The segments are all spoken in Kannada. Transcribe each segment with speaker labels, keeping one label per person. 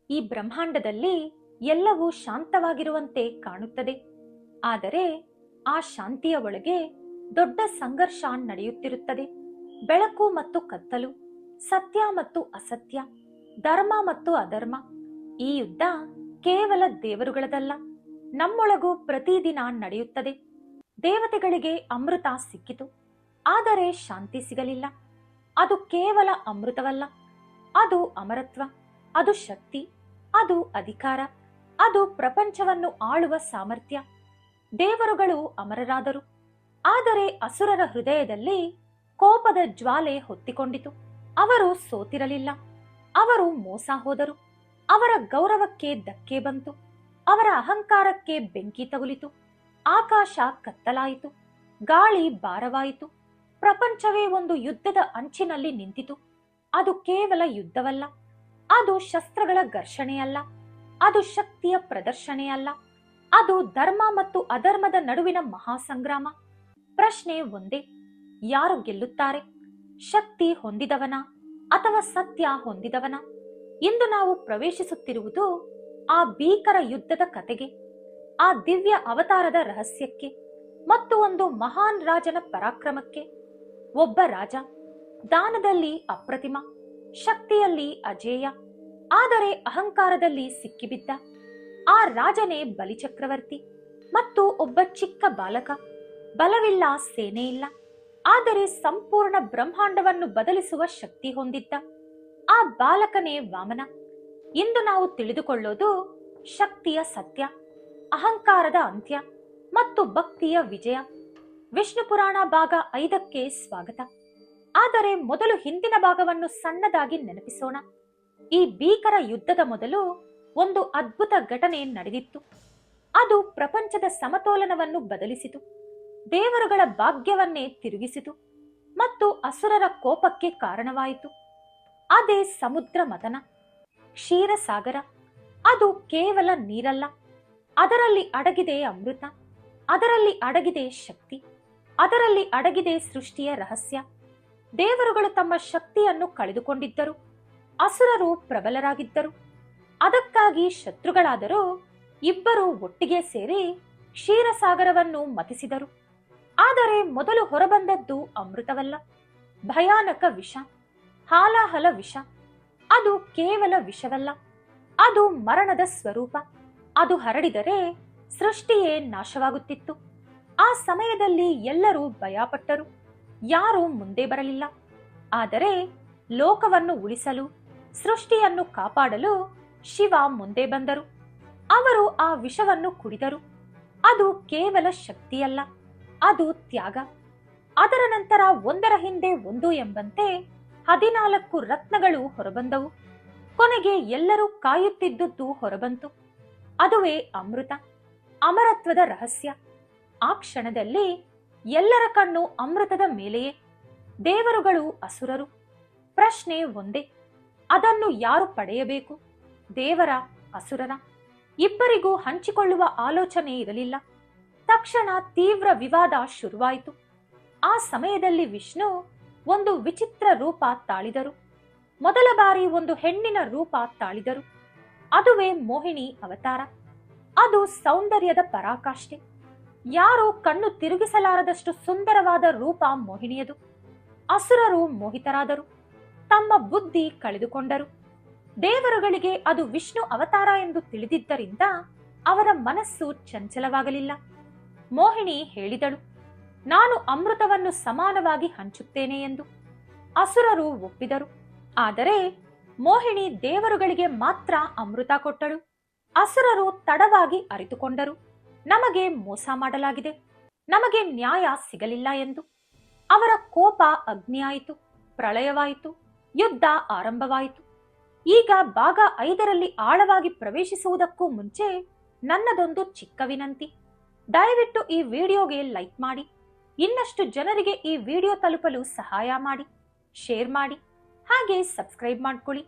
Speaker 1: ಈ ಬ್ರಹ್ಮಾಂಡದಲ್ಲಿ ಎಲ್ಲವೂ ಶಾಂತವಾಗಿರುವಂತೆ ಕಾಣುತ್ತದೆ. ಆದರೆ ಆ ಶಾಂತಿಯ ಒಳಗೆ ದೊಡ್ಡ ಸಂಘರ್ಷ ನಡೆಯುತ್ತಿರುತ್ತದೆ. ಬೆಳಕು ಮತ್ತು ಕತ್ತಲು, ಸತ್ಯ ಮತ್ತು ಅಸತ್ಯ, ಧರ್ಮ ಮತ್ತು ಅಧರ್ಮ. ಈ ಯುದ್ಧ ಕೇವಲ ದೇವರುಗಳದಲ್ಲ, ನಮ್ಮೊಳಗೂ ಪ್ರತಿದಿನ ನಡೆಯುತ್ತದೆ. ದೇವತೆಗಳಿಗೆ ಅಮೃತ ಸಿಕ್ಕಿತು, ಆದರೆ ಶಾಂತಿ ಸಿಗಲಿಲ್ಲ. ಅದು ಕೇವಲ ಅಮೃತವಲ್ಲ, ಅದು ಅಮರತ್ವ, ಅದು ಶಕ್ತಿ, ಅದು ಅಧಿಕಾರ, ಅದು ಪ್ರಪಂಚವನ್ನು ಆಳುವ ಸಾಮರ್ಥ್ಯ. ದೇವರುಗಳು ಅಮರರಾದರು, ಆದರೆ ಅಸುರರ ಹೃದಯದಲ್ಲಿ ಕೋಪದ ಜ್ವಾಲೆ ಹೊತ್ತಿಕೊಂಡಿತು. ಅವರು ಸೋತಿರಲಿಲ್ಲ, ಅವರು ಮೋಸ ಹೋದರು. ಅವರ ಗೌರವಕ್ಕೆ ಧಕ್ಕೆ ಬಂತು, ಅವರ ಅಹಂಕಾರಕ್ಕೆ ಬೆಂಕಿ ತಗುಲಿತು. ಆಕಾಶ ಕತ್ತಲಾಯಿತು, ಗಾಳಿ ಭಾರವಾಯಿತು. ಪ್ರಪಂಚವೇ ಒಂದು ಯುದ್ಧದ ಅಂಚಿನಲ್ಲಿ ನಿಂತಿತು. ಅದು ಕೇವಲ ಯುದ್ಧವಲ್ಲ, ಅದು ಶಸ್ತ್ರಗಳ ಘರ್ಷಣೆಯಲ್ಲ, ಅದು ಶಕ್ತಿಯ ಪ್ರದರ್ಶನೆಯಲ್ಲ, ಅದು ಧರ್ಮ ಮತ್ತು ಅಧರ್ಮದ ನಡುವಿನ ಮಹಾಸಂಗ್ರಾಮ. ಪ್ರಶ್ನೆ ಒಂದೇ: ಯಾರು ಗೆಲ್ಲುತ್ತಾರೆ? ಶಕ್ತಿ ಹೊಂದಿದವನ ಅಥವಾ ಸತ್ಯ ಹೊಂದಿದವನ? ಇಂದು ನಾವು ಪ್ರವೇಶಿಸುತ್ತಿರುವುದು ಆ ಭೀಕರ ಯುದ್ಧದ ಕತೆಗೆ, ಆ ದಿವ್ಯ ಅವತಾರದ ರಹಸ್ಯಕ್ಕೆ ಮತ್ತು ಒಂದು ಮಹಾನ್ ರಾಜನ ಪರಾಕ್ರಮಕ್ಕೆ. ಒಬ್ಬ ರಾಜ, ದಾನದಲ್ಲಿ ಅಪ್ರತಿಮ, ಶಕ್ತಿಯಲ್ಲಿ ಅಜೇಯ, ಆದರೆ ಅಹಂಕಾರದಲ್ಲಿ ಸಿಕ್ಕಿಬಿದ್ದ. ಆ ರಾಜನೇ ಬಲಿಚಕ್ರವರ್ತಿ. ಮತ್ತು ಒಬ್ಬ ಚಿಕ್ಕ ಬಾಲಕ, ಬಲವಿಲ್ಲ, ಸೇನೆ ಇಲ್ಲ, ಆದರೆ ಸಂಪೂರ್ಣ ಬ್ರಹ್ಮಾಂಡವನ್ನು ಬದಲಿಸುವ ಶಕ್ತಿ ಹೊಂದಿದ್ದ. ಆ ಬಾಲಕನೇ ವಾಮನ. ಇಂದು ನಾವು ತಿಳಿದುಕೊಳ್ಳೋದು ಶಕ್ತಿಯ ಸತ್ಯ, ಅಹಂಕಾರದ ಅಂತ್ಯ ಮತ್ತು ಭಕ್ತಿಯ ವಿಜಯ. ವಿಷ್ಣು ಪುರಾಣ ಭಾಗ 5ಕ್ಕೆ ಸ್ವಾಗತ. ಆದರೆ ಮೊದಲು ಹಿಂದಿನ ಭಾಗವನ್ನು ಸಣ್ಣದಾಗಿ ನೆನಪಿಸೋಣ. ಈ ಭೀಕರ ಯುದ್ಧದ ಮೊದಲು ಒಂದು ಅದ್ಭುತ ಘಟನೆ ನಡೆದಿತ್ತು. ಅದು ಪ್ರಪಂಚದ ಸಮತೋಲನವನ್ನು ಬದಲಿಸಿತು, ದೇವರುಗಳ ಭಾಗ್ಯವನ್ನೇ ತಿರುಗಿಸಿತು ಮತ್ತು ಅಸುರರ ಕೋಪಕ್ಕೆ ಕಾರಣವಾಯಿತು. ಅದೇ ಸಮುದ್ರ ಮಥನ, ಕ್ಷೀರಸಾಗರ. ಅದು ಕೇವಲ ನೀರಲ್ಲ, ಅದರಲ್ಲಿ ಅಡಗಿದೆ ಅಮೃತ, ಅದರಲ್ಲಿ ಅಡಗಿದೆ ಶಕ್ತಿ, ಅದರಲ್ಲಿ ಅಡಗಿದೆ ಸೃಷ್ಟಿಯ ರಹಸ್ಯ. ದೇವರುಗಳು ತಮ್ಮ ಶಕ್ತಿಯನ್ನು ಕಳೆದುಕೊಂಡಿದ್ದರು, ಅಸುರರು ಪ್ರಬಲರಾಗಿದ್ದರು. ಅದಕ್ಕಾಗಿ ಶತ್ರುಗಳಾದರೂ ಇಬ್ಬರು ಒಟ್ಟಿಗೆ ಸೇರಿ ಕ್ಷೀರಸಾಗರವನ್ನು ಮಥಿಸಿದರು. ಆದರೆ ಮೊದಲು ಹೊರಬಂದದ್ದು ಅಮೃತವಲ್ಲ, ಭಯಾನಕ ವಿಷ, ಹಾಲಾಹಲ ವಿಷ. ಅದು ಕೇವಲ ವಿಷವಲ್ಲ, ಅದು ಮರಣದ ಸ್ವರೂಪ. ಅದು ಹರಡಿದರೆ ಸೃಷ್ಟಿಯೇ ನಾಶವಾಗುತ್ತಿತ್ತು. ಆ ಸಮಯದಲ್ಲಿ ಎಲ್ಲರೂ ಭಯಪಟ್ಟರು, ಯಾರೂ ಮುಂದೆ ಬರಲಿಲ್ಲ. ಆದರೆ ಲೋಕವನ್ನು ಉಳಿಸಲು, ಸೃಷ್ಟಿಯನ್ನು ಕಾಪಾಡಲು ಶಿವ ಮುಂದೆ ಬಂದರು. ಅವರು ಆ ವಿಷವನ್ನು ಕುಡಿದರು. ಅದು ಕೇವಲ ಶಕ್ತಿಯಲ್ಲ, ಅದು ತ್ಯಾಗ. ಅದರ ನಂತರ ಒಂದರ ಹಿಂದೆ ಒಂದು ಎಂಬಂತೆ 14 ರತ್ನಗಳು ಹೊರಬಂದವು. ಕೊನೆಗೆ ಎಲ್ಲರೂ ಕಾಯುತ್ತಿದ್ದುದು ಹೊರಬಂತು. ಅದುವೇ ಅಮೃತ, ಅಮರತ್ವದ ರಹಸ್ಯ. ಆ ಕ್ಷಣದಲ್ಲಿ ಎಲ್ಲರ ಕಣ್ಣು ಅಮೃತದ ಮೇಲೆಯೇ. ದೇವರುಗಳು, ಅಸುರರು. ಪ್ರಶ್ನೆ ಒಂದೇ: ಅದನ್ನು ಯಾರು ಪಡೆಯಬೇಕು? ದೇವರ, ಅಸುರರ? ಇಬ್ಬರಿಗೂ ಹಂಚಿಕೊಳ್ಳುವ ಆಲೋಚನೆ ಇರಲಿಲ್ಲ. ತಕ್ಷಣ ತೀವ್ರ ವಿವಾದ ಶುರುವಾಯಿತು. ಆ ಸಮಯದಲ್ಲಿ ವಿಷ್ಣು ಒಂದು ವಿಚಿತ್ರ ರೂಪ ತಾಳಿದರು. ಮೊದಲ ಬಾರಿ ಒಂದು ಹೆಣ್ಣಿನ ರೂಪ ತಾಳಿದರು. ಅದುವೇ ಮೋಹಿನಿ ಅವತಾರ. ಅದು ಸೌಂದರ್ಯದ ಪರಾಕಾಷ್ಠೆ. ಯಾರೋ ಕಣ್ಣು ತಿರುಗಿಸಲಾರದಷ್ಟು ಸುಂದರವಾದ ರೂಪ ಮೋಹಿನಿಯದು. ಅಸುರರು ಮೋಹಿತರಾದರು, ತಮ್ಮ ಬುದ್ಧಿ ಕಳೆದುಕೊಂಡರು. ದೇವರುಗಳಿಗೆ ಅದು ವಿಷ್ಣು ಅವತಾರ ಎಂದು ತಿಳಿದಿದ್ದರಿಂದ ಅವರ ಮನಸ್ಸು ಚಂಚಲವಾಗಲಿಲ್ಲ. ಮೋಹಿನಿ ಹೇಳಿದಳು, ನಾನು ಅಮೃತವನ್ನು ಸಮಾನವಾಗಿ ಹಂಚುತ್ತೇನೆ ಎಂದು. ಅಸುರರು ಒಪ್ಪಿದರು. ಆದರೆ ಮೋಹಿನಿ ದೇವರುಗಳಿಗೆ ಮಾತ್ರ ಅಮೃತ ಕೊಟ್ಟಳು. ಅಸುರರು ತಡವಾಗಿ ಅರಿತುಕೊಂಡರು, ನಮಗೆ ಮೋಸ ಮಾಡಲಾಗಿದೆ, ನಮಗೆ ನ್ಯಾಯ ಸಿಗಲಿಲ್ಲ ಎಂದು. ಅವರ ಕೋಪ ಅಗ್ನಿಯಾಯಿತು, ಪ್ರಳಯವಾಯಿತು, ಯುದ್ಧ ಆರಂಭವಾಯಿತು. ಈಗ ಭಾಗ 5ರಲ್ಲಿ ಆಳವಾಗಿ ಪ್ರವೇಶಿಸುವುದಕ್ಕೂ ಮುಂಚೆ ನನ್ನದೊಂದು ಚಿಕ್ಕ ವಿನಂತಿ. ದಯವಿಟ್ಟು ಈ ವಿಡಿಯೋಗೆ ಲೈಕ್ ಮಾಡಿ, ಇನ್ನಷ್ಟು ಜನರಿಗೆ ಈ ವಿಡಿಯೋ ತಲುಪಲು ಸಹಾಯ ಮಾಡಿ, ಶೇರ್ ಮಾಡಿ, ಹಾಗೆ ಸಬ್ಸ್ಕ್ರೈಬ್ ಮಾಡ್ಕೊಳ್ಳಿ.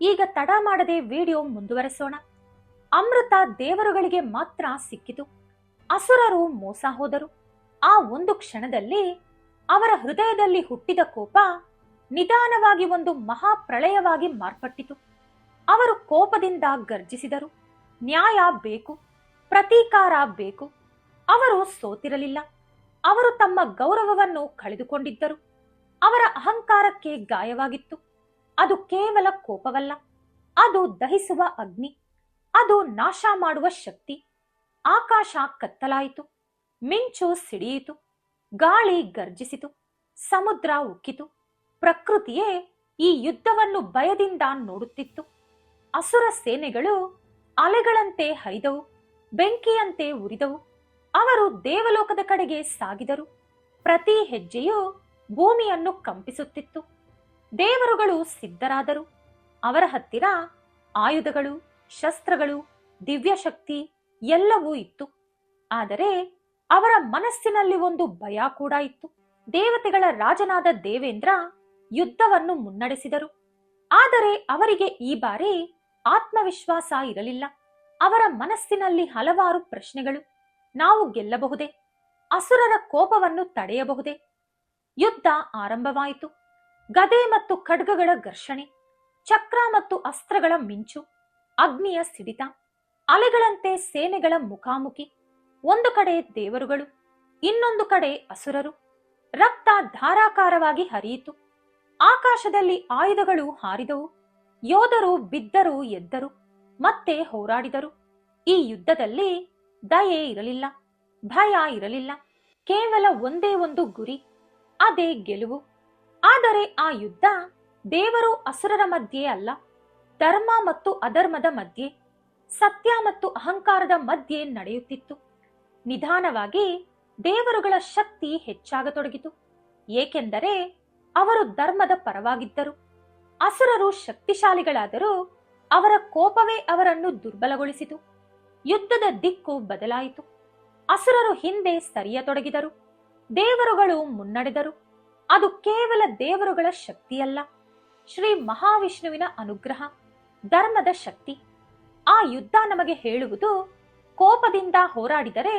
Speaker 1: ಈಗ ತಡ ಮಾಡದೆ ವಿಡಿಯೋ ಮುಂದುವರೆಸೋಣ. ಅಮೃತ ದೇವರುಗಳಿಗೆ ಮಾತ್ರ ಸಿಕ್ಕಿತು. ಅಸುರರು ಮೋಸ ಹೋದರು. ಆ ಒಂದು ಕ್ಷಣದಲ್ಲಿ ಅವರ ಹೃದಯದಲ್ಲಿ ಹುಟ್ಟಿದ ಕೋಪ ನಿಧಾನವಾಗಿ ಒಂದು ಮಹಾಪ್ರಳಯವಾಗಿ ಮಾರ್ಪಟ್ಟಿತು. ಅವರು ಕೋಪದಿಂದ ಗರ್ಜಿಸಿದರು. ನ್ಯಾಯ ಬೇಕು, ಪ್ರತೀಕಾರ ಬೇಕು. ಅವರು ಸೋತಿರಲಿಲ್ಲ. ಅವರು ತಮ್ಮ ಗೌರವವನ್ನು ಕಳೆದುಕೊಂಡಿದ್ದರು. ಅವರ ಅಹಂಕಾರಕ್ಕೆ ಗಾಯವಾಗಿತ್ತು. ಅದು ಕೇವಲ ಕೋಪವಲ್ಲ, ಅದು ದಹಿಸುವ ಅಗ್ನಿ, ಅದು ನಾಶ ಮಾಡುವ ಶಕ್ತಿ. ಆಕಾಶ ಕತ್ತಲಾಯಿತು, ಮಿಂಚು ಸಿಡಿಯಿತು, ಗಾಳಿ ಗರ್ಜಿಸಿತು, ಸಮುದ್ರ ಉಕ್ಕಿತು. ಪ್ರಕೃತಿಯೇ ಈ ಯುದ್ಧವನ್ನು ಭಯದಿಂದ ನೋಡುತ್ತಿತ್ತು. ಅಸುರ ಸೇನೆಗಳು ಅಲೆಗಳಂತೆ ಹರಿದವು, ಬೆಂಕಿಯಂತೆ ಉರಿದವು. ಅವರು ದೇವಲೋಕದ ಕಡೆಗೆ ಸಾಗಿದರು. ಪ್ರತಿ ಹೆಜ್ಜೆಯೂ ಭೂಮಿಯನ್ನು ಕಂಪಿಸುತ್ತಿತ್ತು. ದೇವರುಗಳು ಸಿದ್ಧರಾದರು. ಅವರ ಹತ್ತಿರ ಆಯುಧಗಳು, ಶಸ್ತ್ರಗಳು, ದಿವ್ಯಶಕ್ತಿ ಎಲ್ಲವೂ ಇತ್ತು. ಆದರೆ ಅವರ ಮನಸ್ಸಿನಲ್ಲಿ ಒಂದು ಭಯ ಕೂಡ ಇತ್ತು. ದೇವತೆಗಳ ರಾಜನಾದ ದೇವೇಂದ್ರ ಯುದ್ಧವನ್ನು ಮುನ್ನಡೆಸಿದರು. ಆದರೆ ಅವರಿಗೆ ಈ ಬಾರಿ ಆತ್ಮವಿಶ್ವಾಸ ಇರಲಿಲ್ಲ. ಅವರ ಮನಸ್ಸಿನಲ್ಲಿ ಹಲವಾರು ಪ್ರಶ್ನೆಗಳು. ನಾವು ಗೆಲ್ಲಬಹುದೇ? ಅಸುರರ ಕೋಪವನ್ನು ತಡೆಯಬಹುದೇ? ಯುದ್ಧ ಆರಂಭವಾಯಿತು. ಗದೆ ಮತ್ತು ಖಡ್ಗಗಳ ಘರ್ಷಣೆ, ಚಕ್ರ ಮತ್ತು ಅಸ್ತ್ರಗಳ ಮಿಂಚು, ಅಗ್ನಿಯ ಸಿಡಿತ, ಅಲೆಗಳಂತೆ ಸೇನೆಗಳ ಮುಖಾಮುಖಿ. ಒಂದು ಕಡೆ ದೇವರುಗಳು, ಇನ್ನೊಂದು ಕಡೆ ಅಸುರರು. ರಕ್ತ ಧಾರಾಕಾರವಾಗಿ ಹರಿಯಿತು. ಆಕಾಶದಲ್ಲಿ ಆಯುಧಗಳು ಹಾರಿದವು. ಯೋಧರು ಬಿದ್ದರು, ಎದ್ದರು, ಮತ್ತೆ ಹೋರಾಡಿದರು. ಈ ಯುದ್ಧದಲ್ಲಿ ದಯೆ ಇರಲಿಲ್ಲ, ಭಯ ಇರಲಿಲ್ಲ. ಕೇವಲ ಒಂದೇ ಒಂದು ಗುರಿ, ಅದೇ ಗೆಲುವು. ಆದರೆ ಆ ಯುದ್ಧ ದೇವರು ಅಸುರರ ಮಧ್ಯೆ ಅಲ್ಲ, ಧರ್ಮ ಮತ್ತು ಅಧರ್ಮದ ಮಧ್ಯೆ, ಸತ್ಯ ಮತ್ತು ಅಹಂಕಾರದ ಮಧ್ಯೆ ನಡೆಯುತ್ತಿತ್ತು. ನಿಧಾನವಾಗಿ ದೇವರುಗಳ ಶಕ್ತಿ ಹೆಚ್ಚಾಗತೊಡಗಿತು. ಏಕೆಂದರೆ ಅವರು ಧರ್ಮದ ಪರವಾಗಿದ್ದರು. ಅಸುರರು ಶಕ್ತಿಶಾಲಿಗಳಾದರೂ ಅವರ ಕೋಪವೇ ಅವರನ್ನು ದುರ್ಬಲಗೊಳಿಸಿತು. ಯುದ್ಧದ ದಿಕ್ಕು ಬದಲಾಯಿತು. ಅಸುರರು ಹಿಂದೆ ಸರಿಯತೊಡಗಿದರು. ದೇವರುಗಳು ಮುನ್ನಡೆದರು. ಅದು ಕೇವಲ ದೇವರುಗಳ ಶಕ್ತಿಯಲ್ಲ, ಶ್ರೀ ಮಹಾವಿಷ್ಣುವಿನ ಅನುಗ್ರಹ, ಧರ್ಮದ ಶಕ್ತಿ. ಆ ಯುದ್ಧ ನಮಗೆ ಹೇಳುವುದು, ಕೋಪದಿಂದ ಹೋರಾಡಿದರೆ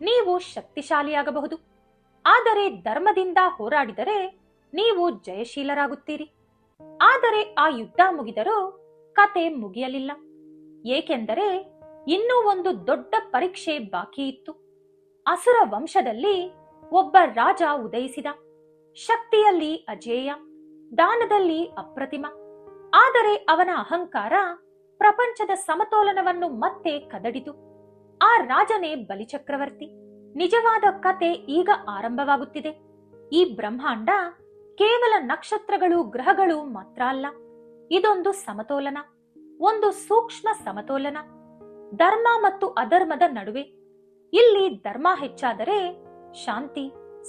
Speaker 1: ನೀವು ಶಕ್ತಿಶಾಲಿಯಾಗಬಹುದು, ಆದರೆ ಧರ್ಮದಿಂದ ಹೋರಾಡಿದರೆ ನೀವು ಜಯಶೀಲರಾಗುತ್ತೀರಿ. ಆದರೆ ಆ ಯುದ್ಧ ಮುಗಿದರೂ ಕತೆ ಮುಗಿಯಲಿಲ್ಲ. ಏಕೆಂದರೆ ಇನ್ನೂ ಒಂದು ದೊಡ್ಡ ಪರೀಕ್ಷೆ ಬಾಕಿ ಇತ್ತು. ಅಸುರ ವಂಶದಲ್ಲಿ ಒಬ್ಬ ರಾಜ ಉದಯಿಸಿದ. ಶಕ್ತಿಯಲ್ಲಿ ಅಜೇಯ, ದಾನದಲ್ಲಿ ಅಪ್ರತಿಮ. ಆದರೆ ಅವನ ಅಹಂಕಾರ ಪ್ರಪಂಚದ ಸಮತೋಲನವನ್ನು ಮತ್ತೆ ಕದಡಿತು. ಆ ರಾಜನೇ ಬಲಿಚಕ್ರವರ್ತಿ. ನಿಜವಾದ ಕತೆ ಈಗ ಆರಂಭವಾಗುತ್ತಿದೆ. ಈ ಬ್ರಹ್ಮಾಂಡ ಕೇವಲ ನಕ್ಷತ್ರಗಳು, ಗ್ರಹಗಳು ಮಾತ್ರ ಅಲ್ಲ. ಇದೊಂದು ಸಮತೋಲನ, ಒಂದು ಸೂಕ್ಷ್ಮ ಸಮತೋಲನ, ಧರ್ಮ ಮತ್ತು ಅಧರ್ಮದ ನಡುವೆ. ಇಲ್ಲಿ ಧರ್ಮ ಹೆಚ್ಚಾದರೆ ಶಾಂತಿ,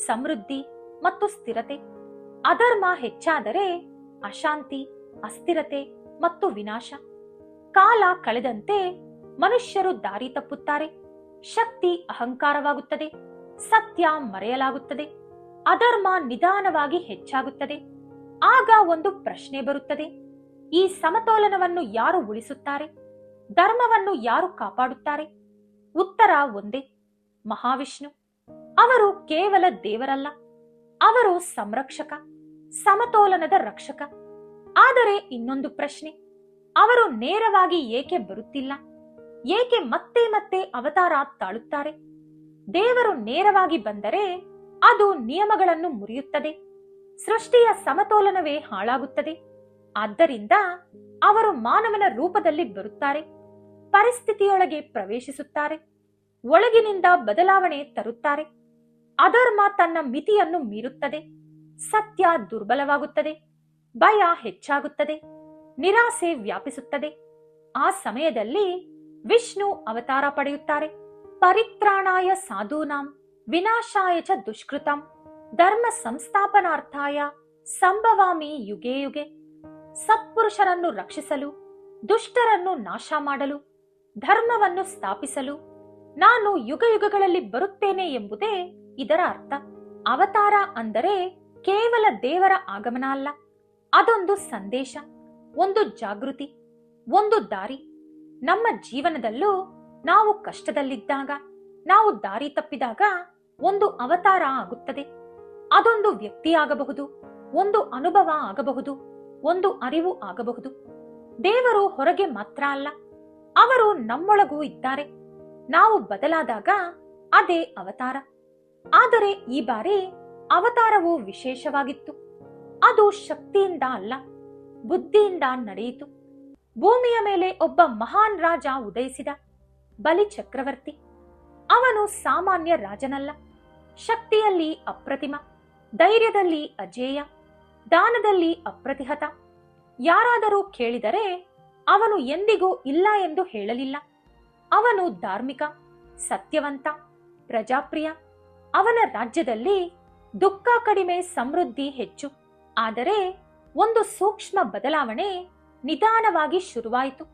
Speaker 1: ಸಮೃದ್ಧಿ ಮತ್ತು ಸ್ಥಿರತೆ. ಅಧರ್ಮ ಹೆಚ್ಚಾದರೆ ಅಶಾಂತಿ, ಅಸ್ಥಿರತೆ ಮತ್ತು ವಿನಾಶ. ಕಾಲ ಕಳೆದಂತೆ ಮನುಷ್ಯರು ದಾರಿ ತಪ್ಪುತ್ತಾರೆ. ಶಕ್ತಿ ಅಹಂಕಾರವಾಗುತ್ತದೆ, ಸತ್ಯ ಮರೆಯಲಾಗುತ್ತದೆ, ಅಧರ್ಮ ನಿಧಾನವಾಗಿ ಹೆಚ್ಚಾಗುತ್ತದೆ. ಆಗ ಒಂದು ಪ್ರಶ್ನೆ ಬರುತ್ತದೆ, ಈ ಸಮತೋಲನವನ್ನು ಯಾರು ಉಳಿಸುತ್ತಾರೆ? ಧರ್ಮವನ್ನು ಯಾರು ಕಾಪಾಡುತ್ತಾರೆ? ಉತ್ತರ ಒಂದೇ, ಮಹಾವಿಷ್ಣು. ಅವರು ಕೇವಲ ದೇವರಲ್ಲ, ಅವರು ಸಂರಕ್ಷಕ, ಸಮತೋಲನದ ರಕ್ಷಕ. ಆದರೆ ಇನ್ನೊಂದು ಪ್ರಶ್ನೆ, ಅವರು ನೇರವಾಗಿ ಏಕೆ ಬರುತ್ತಿಲ್ಲ? ಏಕೆ ಮತ್ತೆ ಮತ್ತೆ ಅವತಾರ ತಾಳುತ್ತಾರೆ? ದೇವರು ನೇರವಾಗಿ ಬಂದರೆ ಅದು ನಿಯಮಗಳನ್ನು ಮುರಿಯುತ್ತದೆ, ಸೃಷ್ಟಿಯ ಸಮತೋಲನವೇ ಹಾಳಾಗುತ್ತದೆ. ಆದ್ದರಿಂದ ಅವರು ಮಾನವನ ರೂಪದಲ್ಲಿ ಬರುತ್ತಾರೆ, ಪರಿಸ್ಥಿತಿಯೊಳಗೆ ಪ್ರವೇಶಿಸುತ್ತಾರೆ, ಒಳಗಿನಿಂದ ಬದಲಾವಣೆ ತರುತ್ತಾರೆ. ಅಧರ್ಮ ತನ್ನ ಮಿತಿಯನ್ನು ಮೀರುತ್ತದೆ, ಸತ್ಯ ದುರ್ಬಲವಾಗುತ್ತದೆ, ಭಯ ಹೆಚ್ಚಾಗುತ್ತದೆ, ನಿರಾಸೆ ವ್ಯಾಪಿಸುತ್ತದೆ. ಆ ಸಮಯದಲ್ಲಿ ವಿಷ್ಣು ಅವತಾರ ಪಡೆಯುತ್ತಾರೆ. ಪರಿತ್ರಾಣಾಯ ಸಾಧೂನಾಂ ವಿನಾಶಾಯ ಚ ದುಷ್ಕೃತಂ ಧರ್ಮ ಸಂಸ್ಥಾಪನಾರ್ಥಾಯ ಸಂಭವಾಮಿ ಯುಗೆ ಯುಗೆ. ಸತ್ಪುರುಷರನ್ನು ರಕ್ಷಿಸಲು, ದುಷ್ಟರನ್ನು ನಾಶ ಮಾಡಲು, ಧರ್ಮವನ್ನು ಸ್ಥಾಪಿಸಲು ನಾನು ಯುಗ ಯುಗಗಳಲ್ಲಿ ಬರುತ್ತೇನೆ ಎಂಬುದೇ ಇದರ ಅರ್ಥ. ಅವತಾರ ಅಂದರೆ ಕೇವಲ ದೇವರ ಆಗಮನ ಅಲ್ಲ, ಅದೊಂದು ಸಂದೇಶ, ಒಂದು ಜಾಗೃತಿ, ಒಂದು ದಾರಿ. ನಮ್ಮ ಜೀವನದಲ್ಲೂ ನಾವು ಕಷ್ಟದಲ್ಲಿದ್ದಾಗ, ನಾವು ದಾರಿ ತಪ್ಪಿದಾಗ ಒಂದು ಅವತಾರ ಆಗುತ್ತದೆ. ಅದೊಂದು ವ್ಯಕ್ತಿ ಆಗಬಹುದು, ಒಂದು ಅನುಭವ ಆಗಬಹುದು, ಒಂದು ಅರಿವು ಆಗಬಹುದು. ದೇವರು ಹೊರಗೆ ಮಾತ್ರ ಅಲ್ಲ, ಅವರು ನಮ್ಮೊಳಗೂ ಇದ್ದಾರೆ. ನಾವು ಬದಲಾದಾಗ ಅದೇ ಅವತಾರ. ಆದರೆ ಈ ಬಾರಿ ಅವತಾರವು ವಿಶೇಷವಾಗಿತ್ತು. ಅದು ಶಕ್ತಿಯಿಂದ ಅಲ್ಲ, ಬುದ್ಧಿಯಿಂದ ನಡೆಯಿತು. ಭೂಮಿಯ ಮೇಲೆ ಒಬ್ಬ ಮಹಾನ್ ರಾಜ ಉದಯಿಸಿದ, ಬಲಿ ಚಕ್ರವರ್ತಿ. ಅವನು ಸಾಮಾನ್ಯ ರಾಜನಲ್ಲ. ಶಕ್ತಿಯಲ್ಲಿ ಅಪ್ರತಿಮ, ಧೈರ್ಯದಲ್ಲಿ ಅಜೇಯ, ದಾನದಲ್ಲಿ ಅಪ್ರತಿಹತ. ಯಾರಾದರೂ ಕೇಳಿದರೆ ಅವನು ಎಂದಿಗೂ ಇಲ್ಲ ಎಂದು ಹೇಳಲಿಲ್ಲ. ಅವನು ಧಾರ್ಮಿಕ, ಸತ್ಯವಂತ, ಪ್ರಜಾಪ್ರಿಯ. ಅವನ ರಾಜ್ಯದಲ್ಲಿ ದುಃಖ ಕಡಿಮೆ, ಸಮೃದ್ಧಿ ಹೆಚ್ಚು. ಆದರೆ ಒಂದು ಸೂಕ್ಷ್ಮ ಬದಲಾವಣೆ ನಿಧಾನವಾಗಿ ಶುರುವಾಯಿತು.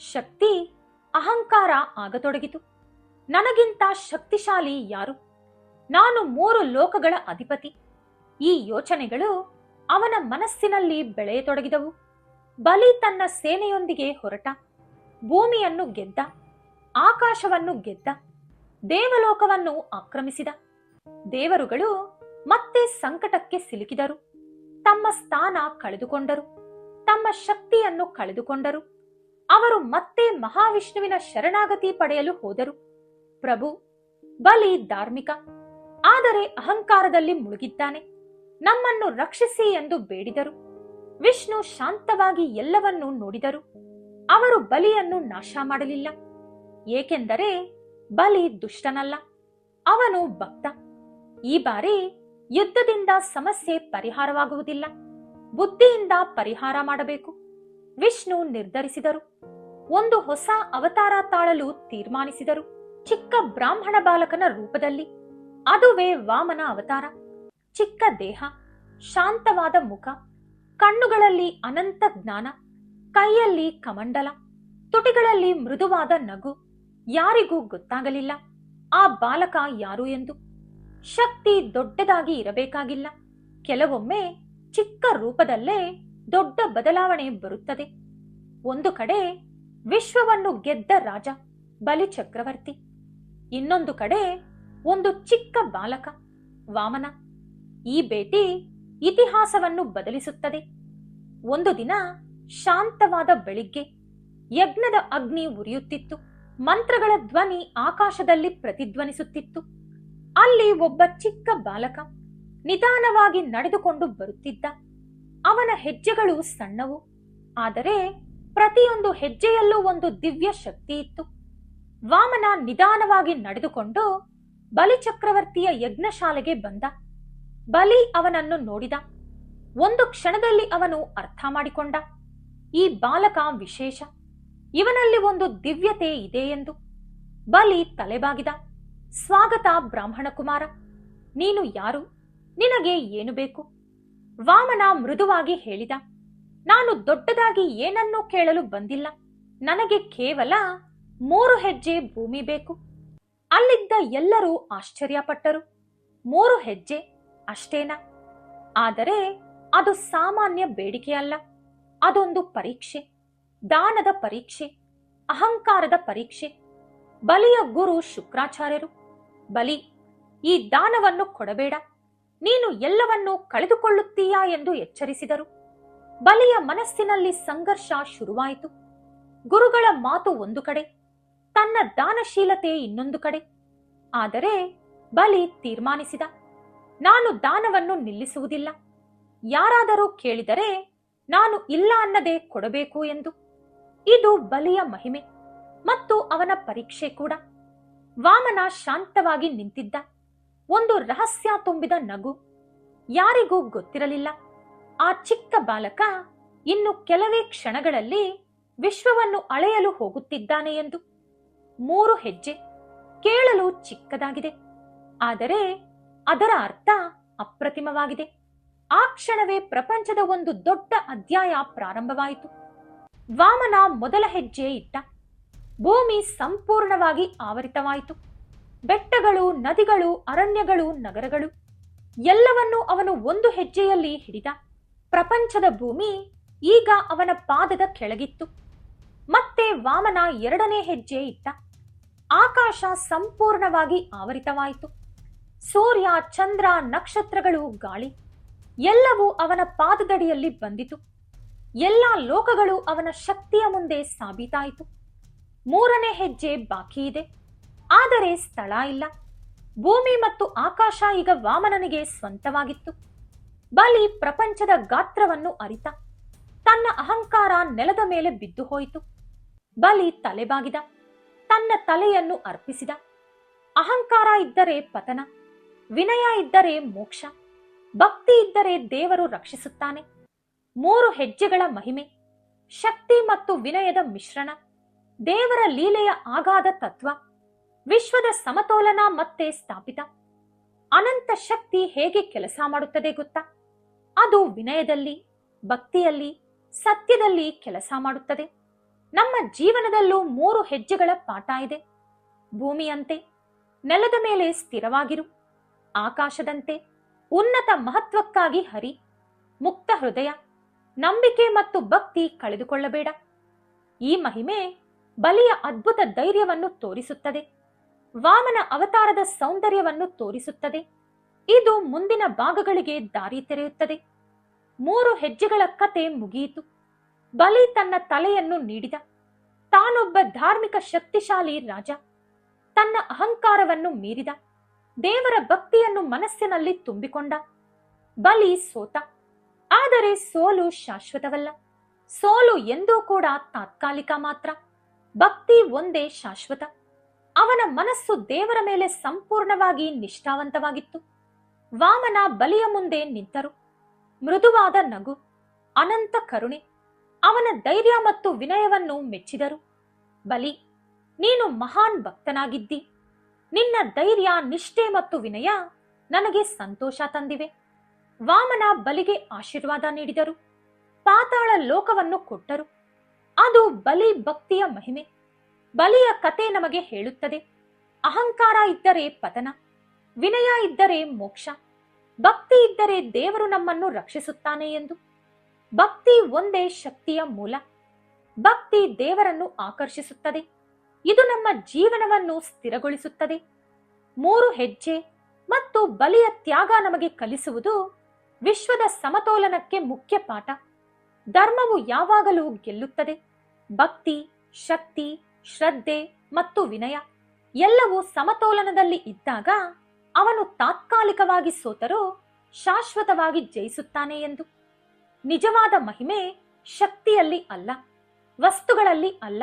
Speaker 1: ಶಕ್ತಿ ಅಹಂಕಾರ ಆಗತೊಡಗಿತು. ನನಗಿಂತ ಶಕ್ತಿಶಾಲಿ ಯಾರು? ನಾನು 3 ಲೋಕಗಳ ಅಧಿಪತಿ. ಈ ಯೋಚನೆಗಳು ಅವನ ಮನಸ್ಸಿನಲ್ಲಿ ಬೆಳೆಯತೊಡಗಿದವು. ಬಲಿ ತನ್ನ ಸೇನೆಯೊಂದಿಗೆ ಹೊರಟ. ಭೂಮಿಯನ್ನು ಗೆದ್ದ, ಆಕಾಶವನ್ನು ಗೆದ್ದ, ದೇವಲೋಕವನ್ನು ಆಕ್ರಮಿಸಿದ. ದೇವರುಗಳು ಮತ್ತೆ ಸಂಕಟಕ್ಕೆ ಸಿಲುಕಿದರು. ತಮ್ಮ ಸ್ಥಾನ ಕಳೆದುಕೊಂಡರು, ತಮ್ಮ ಶಕ್ತಿಯನ್ನು ಕಳೆದುಕೊಂಡರು. ಅವರು ಮತ್ತೆ ಮಹಾವಿಷ್ಣುವಿನ ಶರಣಾಗತಿ ಪಡೆಯಲು ಹೋದರು. ಪ್ರಭು, ಬಲಿ ಧಾರ್ಮಿಕ, ಆದರೆ ಅಹಂಕಾರದಲ್ಲಿ ಮುಳುಗಿದ್ದಾನೆ. ನಮ್ಮನ್ನು ರಕ್ಷಿಸಿ ಎಂದು ಬೇಡಿದರು. ವಿಷ್ಣು ಶಾಂತವಾಗಿ ಎಲ್ಲವನ್ನೂ ನೋಡಿದರು. ಅವರು ಬಲಿಯನ್ನು ನಾಶ ಮಾಡಲಿಲ್ಲ, ಏಕೆಂದರೆ ಬಲಿ ದುಷ್ಟನಲ್ಲ, ಅವನು ಭಕ್ತ. ಈ ಬಾರಿ ಯುದ್ಧದಿಂದ ಸಮಸ್ಯೆ ಪರಿಹಾರವಾಗುವುದಿಲ್ಲ, ಬುದ್ಧಿಯಿಂದ ಪರಿಹಾರ ಮಾಡಬೇಕು. ವಿಷ್ಣು ನಿರ್ಧರಿಸಿದರು. ಒಂದು ಹೊಸ ಅವತಾರ ತಾಳಲು ತೀರ್ಮಾನಿಸಿದರು. ಚಿಕ್ಕ ಬ್ರಾಹ್ಮಣ ಬಾಲಕನ ರೂಪದಲ್ಲಿ. ಅದುವೇ ವಾಮನ ಅವತಾರ. ಚಿಕ್ಕ ದೇಹ, ಶಾಂತವಾದ ಮುಖ, ಕಣ್ಣುಗಳಲ್ಲಿ ಅನಂತ ಜ್ಞಾನ, ಕೈಯಲ್ಲಿ ಕಮಂಡಲ, ತುಟಿಗಳಲ್ಲಿ ಮೃದುವಾದ ನಗು. ಯಾರಿಗೂ ಗೊತ್ತಾಗಲಿಲ್ಲ ಆ ಬಾಲಕ ಯಾರು ಎಂದು. ಶಕ್ತಿ ದೊಡ್ಡದಾಗಿ ಇರಬೇಕಾಗಿಲ್ಲ. ಕೆಲವೊಮ್ಮೆ ಚಿಕ್ಕ ರೂಪದಲ್ಲೇ ದೊಡ್ಡ ಬದಲಾವಣೆ ಬರುತ್ತದೆ. ಒಂದು ಕಡೆ ವಿಶ್ವವನ್ನು ಗೆದ್ದ ರಾಜ ಬಲಿ ಚಕ್ರವರ್ತಿ, ಇನ್ನೊಂದು ಕಡೆ ಒಂದು ಚಿಕ್ಕ ಬಾಲಕ ವಾಮನ. ಈ ಭೇಟಿ ಇತಿಹಾಸವನ್ನು ಬದಲಿಸುತ್ತದೆ. ಒಂದು ದಿನ ಶಾಂತವಾದ ಬೆಳಿಗ್ಗೆ, ಯಜ್ಞದ ಅಗ್ನಿ ಉರಿಯುತ್ತಿತ್ತು. ಮಂತ್ರಗಳ ಧ್ವನಿ ಆಕಾಶದಲ್ಲಿ ಪ್ರತಿಧ್ವನಿಸುತ್ತಿತ್ತು. ಅಲ್ಲಿ ಒಬ್ಬ ಚಿಕ್ಕ ಬಾಲಕ ನಿಧಾನವಾಗಿ ನಡೆದುಕೊಂಡು ಬರುತ್ತಿದ್ದ. ಅವನ ಹೆಜ್ಜೆಗಳು ಸಣ್ಣವು, ಆದರೆ ಪ್ರತಿಯೊಂದು ಹೆಜ್ಜೆಯಲ್ಲೂ ಒಂದು ದಿವ್ಯ ಶಕ್ತಿ ಇತ್ತು. ವಾಮನ ನಿಧಾನವಾಗಿ ನಡೆದುಕೊಂಡು ಬಲಿಚಕ್ರವರ್ತಿಯ ಯಜ್ಞಶಾಲೆಗೆ ಬಂದ. ಬಲಿ ಅವನನ್ನು ನೋಡಿದ. ಒಂದು ಕ್ಷಣದಲ್ಲಿ ಅವನು ಅರ್ಥ ಮಾಡಿಕೊಂಡ, ಈ ಬಾಲಕ ವಿಶೇಷ, ಇವನಲ್ಲಿ ಒಂದು ದಿವ್ಯತೆ ಇದೆ ಎಂದು. ಬಲಿ ತಲೆಬಾಗಿದ. ಸ್ವಾಗತ ಬ್ರಾಹ್ಮಣ ಕುಮಾರ, ನೀನು ಯಾರು? ನಿನಗೆ ಏನು ಬೇಕು? ವಾಮನ ಮೃದುವಾಗಿ ಹೇಳಿದ, ನಾನು ದೊಡ್ಡದಾಗಿ ಏನನ್ನೂ ಕೇಳಲು ಬಂದಿಲ್ಲ. ನನಗೆ ಕೇವಲ 3 ಹೆಜ್ಜೆ ಭೂಮಿ ಬೇಕು. ಅಲ್ಲಿದ್ದ ಎಲ್ಲರೂ ಆಶ್ಚರ್ಯಪಟ್ಟರು. 3 ಹೆಜ್ಜೆ ಅಷ್ಟೇನಾ? ಆದರೆ ಅದು ಸಾಮಾನ್ಯ ಬೇಡಿಕೆಯಲ್ಲ. ಅದೊಂದು ಪರೀಕ್ಷೆ, ದಾನದ ಪರೀಕ್ಷೆ, ಅಹಂಕಾರದ ಪರೀಕ್ಷೆ. ಬಲಿಯ ಗುರು ಶುಕ್ರಾಚಾರ್ಯರು, ಬಲಿ, ಈ ದಾನವನ್ನು ಕೊಡಬೇಡ, ನೀನು ಎಲ್ಲವನ್ನೂ ಕಳೆದುಕೊಳ್ಳುತ್ತೀಯಾ ಎಂದು ಎಚ್ಚರಿಸಿದರು. ಬಲಿಯ ಮನಸ್ಸಿನಲ್ಲಿ ಸಂಘರ್ಷ ಶುರುವಾಯಿತು. ಗುರುಗಳ ಮಾತು ಒಂದು ಕಡೆ, ತನ್ನ ದಾನಶೀಲತೆ ಇನ್ನೊಂದು ಕಡೆ. ಆದರೆ ಬಲಿ ತೀರ್ಮಾನಿಸಿದ, ನಾನು ದಾನವನ್ನು ನಿಲ್ಲಿಸುವುದಿಲ್ಲ. ಯಾರಾದರೂ ಕೇಳಿದರೆ ನಾನು ಇಲ್ಲ ಅನ್ನದೇ ಕೊಡಬೇಕು ಎಂದು. ಇದು ಬಲಿಯ ಮಹಿಮೆ ಮತ್ತು ಅವನ ಪರೀಕ್ಷೆ ಕೂಡ. ವಾಮನ ಶಾಂತವಾಗಿ ನಿಂತಿದ್ದ. ಒಂದು ರಹಸ್ಯ ತುಂಬಿದ ನಗು. ಯಾರಿಗೂ ಗೊತ್ತಿರಲಿಲ್ಲ ಆ ಚಿಕ್ಕ ಬಾಲಕ ಇನ್ನು ಕೆಲವೇ ಕ್ಷಣಗಳಲ್ಲಿ ವಿಶ್ವವನ್ನು ಅಳೆಯಲು ಹೋಗುತ್ತಿದ್ದಾನೆ ಎಂದು. 3 ಹೆಜ್ಜೆ ಕೇಳಲು ಚಿಕ್ಕದಾಗಿದೆ, ಆದರೆ ಅದರ ಅರ್ಥ ಅಪ್ರತಿಮವಾಗಿದೆ. ಆ ಕ್ಷಣವೇ ಪ್ರಪಂಚದ ಒಂದು ದೊಡ್ಡ ಅಧ್ಯಾಯ ಪ್ರಾರಂಭವಾಯಿತು. ವಾಮನ ಮೊದಲ ಹೆಜ್ಜೆ ಇಟ್ಟ. ಭೂಮಿ ಸಂಪೂರ್ಣವಾಗಿ ಆವರಿತವಾಯಿತು. ಬೆಟ್ಟಗಳು, ನದಿಗಳು, ಅರಣ್ಯಗಳು, ನಗರಗಳು, ಎಲ್ಲವನ್ನೂ ಅವನು ಒಂದು ಹೆಜ್ಜೆಯಲ್ಲಿ ಹಿಡಿದ. ಪ್ರಪಂಚದ ಭೂಮಿ ಈಗ ಅವನ ಪಾದದ ಕೆಳಗಿತ್ತು. ಮತ್ತೆ ವಾಮನ 2ನೇ ಹೆಜ್ಜೆ ಇಟ್ಟ. ಆಕಾಶ ಸಂಪೂರ್ಣವಾಗಿ ಆವರಿತವಾಯಿತು. ಸೂರ್ಯ, ಚಂದ್ರ, ನಕ್ಷತ್ರಗಳು, ಗಾಳಿ ಎಲ್ಲವೂ ಅವನ ಪಾದದಡಿಯಲ್ಲಿ ಬಂದಿತು. ಎಲ್ಲಾ ಲೋಕಗಳು ಅವನ ಶಕ್ತಿಯ ಮುಂದೆ ಸಾಬೀತಾಯಿತು. ಮೂರನೇ ಹೆಜ್ಜೆ ಬಾಕಿ ಇದೆ, ಆದರೆ ಸ್ಥಳ ಇಲ್ಲ. ಭೂಮಿ ಮತ್ತು ಆಕಾಶ ಈಗ ವಾಮನನಿಗೆ ಸ್ವಂತವಾಗಿತ್ತು. ಬಲಿ ಪ್ರಪಂಚದ ಗಾತ್ರವನ್ನು ಅರಿತ. ತನ್ನ ಅಹಂಕಾರ ನೆಲದ ಮೇಲೆ ಬಿದ್ದು ಹೋಯಿತು. ಬಲಿ ತಲೆಬಾಗಿದ, ತನ್ನ ತಲೆಯನ್ನು ಅರ್ಪಿಸಿದ. ಅಹಂಕಾರ ಇದ್ದರೆ ಪತನ, ವಿನಯ ಇದ್ದರೆ ಮೋಕ್ಷ, ಭಕ್ತಿ ಇದ್ದರೆ ದೇವರು ರಕ್ಷಿಸುತ್ತಾನೆ. 3 ಹೆಜ್ಜೆಗಳ ಮಹಿಮೆ, ಶಕ್ತಿ ಮತ್ತು ವಿನಯದ ಮಿಶ್ರಣ, ದೇವರ ಲೀಲೆಯ ಆಗಾಧ ತತ್ವ, ವಿಶ್ವದ ಸಮತೋಲನ ಮತ್ತೆ ಸ್ಥಾಪಿತ. ಅನಂತ ಶಕ್ತಿ ಹೇಗೆ ಕೆಲಸ ಮಾಡುತ್ತದೆ ಗೊತ್ತಾ? ಅದು ವಿನಯದಲ್ಲಿ, ಭಕ್ತಿಯಲ್ಲಿ, ಸತ್ಯದಲ್ಲಿ ಕೆಲಸ ಮಾಡುತ್ತದೆ. ನಮ್ಮ ಜೀವನದಲ್ಲೂ 3 ಹೆಜ್ಜೆಗಳ ಪಾಠ ಇದೆ. ಭೂಮಿಯಂತೆ ನೆಲದ ಮೇಲೆ ಸ್ಥಿರವಾಗಿರು, ಆಕಾಶದಂತೆ ಉನ್ನತ ಮಹತ್ವಕ್ಕಾಗಿ ಹರಿ. ಮುಕ್ತ ಹೃದಯ, ನಂಬಿಕೆ ಮತ್ತು ಭಕ್ತಿ ಕಳೆದುಕೊಳ್ಳಬೇಡ. ಈ ಮಹಿಮೆ ಬಲಿಯ ಅದ್ಭುತ ಧೈರ್ಯವನ್ನು ತೋರಿಸುತ್ತದೆ, ವಾಮನ ಅವತಾರದ ಸೌಂದರ್ಯವನ್ನು ತೋರಿಸುತ್ತದೆ. ಇದು ಮುಂದಿನ ಭಾಗಗಳಿಗೆ ದಾರಿ ತೆರೆಯುತ್ತದೆ. 3 ಹೆಜ್ಜೆಗಳ ಕತೆ ಮುಗಿಯಿತು. ಬಲಿ ತನ್ನ ತಲೆಯನ್ನು ನೀಡಿದ. ತಾನೊಬ್ಬ ಧಾರ್ಮಿಕ ಶಕ್ತಿಶಾಲಿ ರಾಜ. ತನ್ನ ಅಹಂಕಾರವನ್ನು ಮೀರಿದ. ದೇವರ ಭಕ್ತಿಯನ್ನು ಮನಸ್ಸಿನಲ್ಲಿ ತುಂಬಿಕೊಂಡ. ಬಲಿ ಸೋತ, ಆದರೆ ಸೋಲು ಶಾಶ್ವತವಲ್ಲ. ಸೋಲು ಎಂದೂ ಕೂಡ ತಾತ್ಕಾಲಿಕ ಮಾತ್ರ. ಭಕ್ತಿ ಒಂದೇ ಶಾಶ್ವತ. ಅವನ ಮನಸ್ಸು ದೇವರ ಮೇಲೆ ಸಂಪೂರ್ಣವಾಗಿ ನಿಷ್ಠಾವಂತವಾಗಿತ್ತು. ವಾಮನ ಬಲಿಯ ಮುಂದೆ ನಿಂತರು. ಮೃದುವಾದ ನಗು, ಅನಂತ ಕರುಣೆ, ಅವನ ಧೈರ್ಯ ಮತ್ತು ವಿನಯವನ್ನು ಮೆಚ್ಚಿದರು. ಬಲಿ, ನೀನು ಮಹಾನ್ ಭಕ್ತನಾಗಿದ್ದಿ. ನಿನ್ನ ಧೈರ್ಯ, ನಿಷ್ಠೆ ಮತ್ತು ವಿನಯ ನನಗೆ ಸಂತೋಷ ತಂದಿವೆ. ವಾಮನ ಬಲಿಗೆ ಆಶೀರ್ವಾದ ನೀಡಿದರು. ಪಾತಾಳ ಲೋಕವನ್ನು ಕೊಟ್ಟರು. ಅದು ಬಲಿ ಭಕ್ತಿಯ ಮಹಿಮೆ. ಬಲಿಯ ಕತೆ ನಮಗೆ ಹೇಳುತ್ತದೆ, ಅಹಂಕಾರ ಇದ್ದರೆ ಪತನ, ವಿನಯ ಇದ್ದರೆ ಮೋಕ್ಷ, ಭಕ್ತಿ ಇದ್ದರೆ ದೇವರು ನಮ್ಮನ್ನು ರಕ್ಷಿಸುತ್ತಾನೆ ಎಂದು. ಭಕ್ತಿ ಒಂದೇ ಶಕ್ತಿಯ ಮೂಲ. ಭಕ್ತಿ ದೇವರನ್ನು ಆಕರ್ಷಿಸುತ್ತದೆ. ಇದು ನಮ್ಮ ಜೀವನವನ್ನು ಸ್ಥಿರಗೊಳಿಸುತ್ತದೆ. 3 ಹೆಜ್ಜೆ ಮತ್ತು ಬಲಿಯ ತ್ಯಾಗ ನಮಗೆ ಕಲಿಸುವುದು ವಿಶ್ವದ ಸಮತೋಲನಕ್ಕೆ ಮುಖ್ಯ ಪಾಠ. ಧರ್ಮವು ಯಾವಾಗಲೂ ಗೆಲ್ಲುತ್ತದೆ. ಭಕ್ತಿ, ಶಕ್ತಿ, ಶ್ರದ್ಧೆ ಮತ್ತು ವಿನಯ ಎಲ್ಲವೂ ಸಮತೋಲನದಲ್ಲಿ ಇದ್ದಾಗ ಅವನು ತಾತ್ಕಾಲಿಕವಾಗಿ ಸೋತರೂ ಶಾಶ್ವತವಾಗಿ ಜಯಿಸುತ್ತಾನೆ ಎಂದು. ನಿಜವಾದ ಮಹಿಮೆ ಶಕ್ತಿಯಲ್ಲಿ ಅಲ್ಲ, ವಸ್ತುಗಳಲ್ಲಿ ಅಲ್ಲ,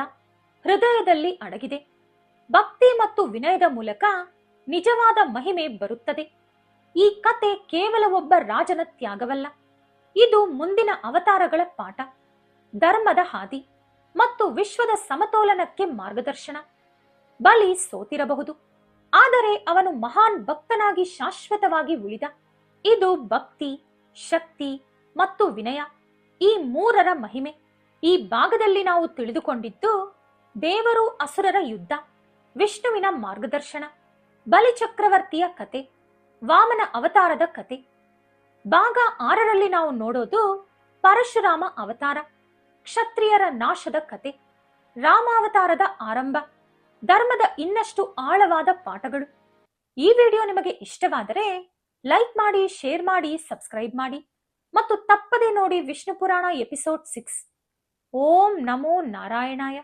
Speaker 1: ಹೃದಯದಲ್ಲಿ ಅಡಗಿದೆ. ಭಕ್ತಿ ಮತ್ತು ವಿನಯದ ಮೂಲಕ ನಿಜವಾದ ಮಹಿಮೆ ಬರುತ್ತದೆ. ಈ ಕತೆ ಕೇವಲ ಒಬ್ಬ ರಾಜನ ತ್ಯಾಗವಲ್ಲ, ಇದು ಮುಂದಿನ ಅವತಾರಗಳ ಪಾಠ, ಧರ್ಮದ ಹಾದಿ ಮತ್ತು ವಿಶ್ವದ ಸಮತೋಲನಕ್ಕೆ ಮಾರ್ಗದರ್ಶನ. ಬಲಿ ಸೋತಿರಬಹುದು, ಆದರೆ ಅವನು ಮಹಾನ್ ಭಕ್ತನಾಗಿ ಶಾಶ್ವತವಾಗಿ ಉಳಿದ. ಇದು ಭಕ್ತಿ, ಶಕ್ತಿ ಮತ್ತು ವಿನಯ, ಈ 3ರ ಮಹಿಮೆ. ಈ ಭಾಗದಲ್ಲಿ ನಾವು ತಿಳಿದುಕೊಂಡಿದ್ದು ದೇವರು ಅಸುರರ ಯುದ್ಧ, ವಿಷ್ಣುವಿನ ಮಾರ್ಗದರ್ಶನ, ಬಲಿಚಕ್ರವರ್ತಿಯ ಕತೆ, ವಾಮನ ಅವತಾರದ ಕತೆ. ಭಾಗ 6ರಲ್ಲಿ ನಾವು ನೋಡೋದು ಪರಶುರಾಮ ಅವತಾರ, ಕ್ಷತ್ರಿಯರ ನಾಶದ ಕತೆ, ರಾಮಾವತಾರದ ಆರಂಭ, ಧರ್ಮದ ಇನ್ನಷ್ಟು ಆಳವಾದ ಪಾಠಗಳು. ಈ ವಿಡಿಯೋ ನಿಮಗೆ ಇಷ್ಟವಾದರೆ ಲೈಕ್ ಮಾಡಿ, ಶೇರ್ ಮಾಡಿ, ಸಬ್ಸ್ಕ್ರೈಬ್ ಮಾಡಿ ಮತ್ತು ತಪ್ಪದೆ ನೋಡಿ ವಿಷ್ಣು ಪುರಾಣ ಎಪಿಸೋಡ್ 6. ಓಂ ನಮೋ ನಾರಾಯಣಾಯ.